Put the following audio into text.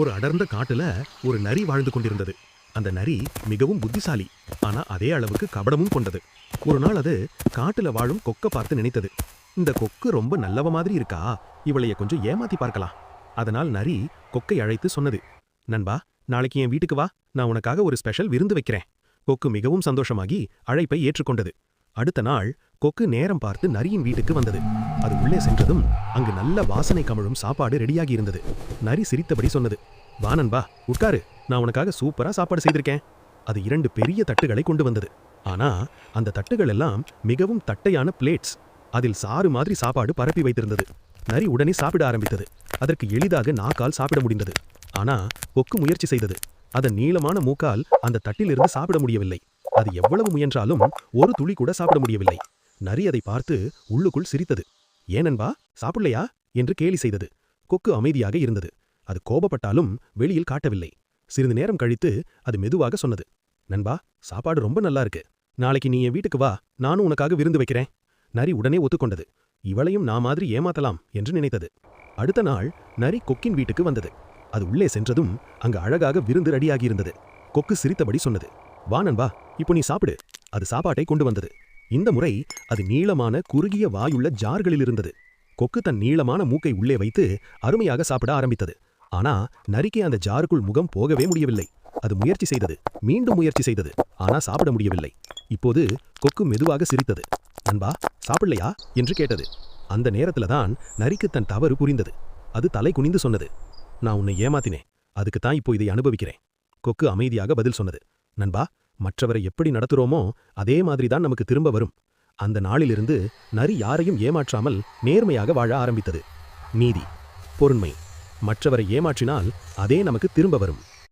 ஒரு அடர்ந்த காட்டுல ஒரு நரி வாழ்ந்து கொண்டிருந்தது. அந்த நரி மிகவும் புத்திசாலி, ஆனா அதே அளவுக்கு கபடமும் கொண்டது. ஒரு நாள் அது காட்டுல வாழும் கொக்க பார்த்து நினைத்தது, இந்த கொக்கு ரொம்ப நல்லவ மாதிரி இருக்கா, இவளைய கொஞ்சம் ஏமாத்தி பார்க்கலாம். அதனால் நரி கொக்கை அழைத்து சொன்னது, நண்பா, நாளைக்கு என் வீட்டுக்கு வா, நான் உனக்காக ஒரு ஸ்பெஷல் விருந்து வைக்கிறேன். கொக்கு மிகவும் சந்தோஷமாகி அழைப்பை ஏற்றுக்கொண்டது. அடுத்த நாள் கொக்கு நேரம் பார்த்து நரியின் வீட்டுக்கு வந்தது. அது உள்ளே சென்றதும் அங்கு நல்ல வாசனை கமழும் சாப்பாடு ரெடியாகி இருந்தது. நரி சிரித்தபடி சொன்னது, வா நண்பா, உட்காரு, நான் உனக்காக சூப்பரா சாப்பாடு செய்திருக்கேன். அது 2 பெரிய தட்டுகளை கொண்டு வந்தது. ஆனா அந்த தட்டுகள் எல்லாம் மிகவும் தட்டையான பிளேட்ஸ். அதில் சாறு மாதிரி சாப்பாடு பரப்பி வைத்திருந்தது. நரி உடனே சாப்பிட ஆரம்பித்தது. அதற்கு எளிதாக நாக்கால் சாப்பிட முடிந்தது. ஆனா கொக்கு முயற்சி செய்தது. அதன் நீளமான மூக்கால் அந்த தட்டிலிருந்து சாப்பிட முடியவில்லை. அது எவ்வளவு முயன்றாலும் ஒரு துளி கூட சாப்பிட முடியவில்லை. நரி அதை பார்த்து உள்ளுக்குள் சிரித்தது. ஏனன்பா, சாப்பிடலையா என்று கேலி செய்தது. கொக்கு அமைதியாக இருந்தது. அது கோபப்பட்டாலும் வெளியில் காட்டவில்லை. சிறிது நேரம் கழித்து அது மெதுவாக சொன்னது, நண்பா, சாப்பாடு ரொம்ப நல்லா இருக்கு, நாளைக்கு நீ என் வீட்டுக்கு வா, நானும் உனக்காக விருந்து வைக்கிறேன். நரி உடனே ஒத்துக்கொண்டது. இவளையும் நான் மாதிரி ஏமாத்தலாம் என்று நினைத்தது. அடுத்த நாள் நரி கொக்கின் வீட்டுக்கு வந்தது. அது உள்ளே சென்றதும் அங்கு அழகாக விருந்து ரெடியாகியிருந்தது. கொக்கு சிரித்தபடி சொன்னது, வா நண்பா, இப்போ நீ சாப்பிடு. அது சாப்பாட்டை கொண்டு வந்தது. இந்த முறை அது நீளமான குறுகிய வாயுள்ள ஜார்களில் இருந்தது. கொக்கு தன் நீளமான மூக்கை உள்ளே வைத்து அருமையாக சாப்பிட ஆரம்பித்தது. ஆனா நரிக்கு அந்த ஜாருக்குள் முகம் போகவே முடியவில்லை. அது முயற்சி செய்தது, மீண்டும் முயற்சி செய்தது, ஆனா சாப்பிட முடியவில்லை. இப்போது கொக்கு மெதுவாக சிரித்தது. நண்பா, சாப்பிடலையா என்று கேட்டது. அந்த நேரத்துல தான் நரிக்கு தன் தவறு புரிந்தது. அது தலை குனிந்து சொன்னது, நான் உன்னை ஏமாத்தினேன், அதுக்கு தான் இப்போ இதை அனுபவிக்கிறேன். கொக்கு அமைதியாக பதில் சொன்னது, நண்பா, மற்றவரை எப்படி நடத்துறோமோ அதே மாதிரி தான் நமக்கு திரும்ப வரும். அந்த நாளிலிருந்து நரி யாரையும் ஏமாற்றாமல் நேர்மையாக வாழ ஆரம்பித்தது. நீதி, பொருண்மை, மற்றவரை ஏமாற்றினால் அதே நமக்கு திரும்ப வரும்.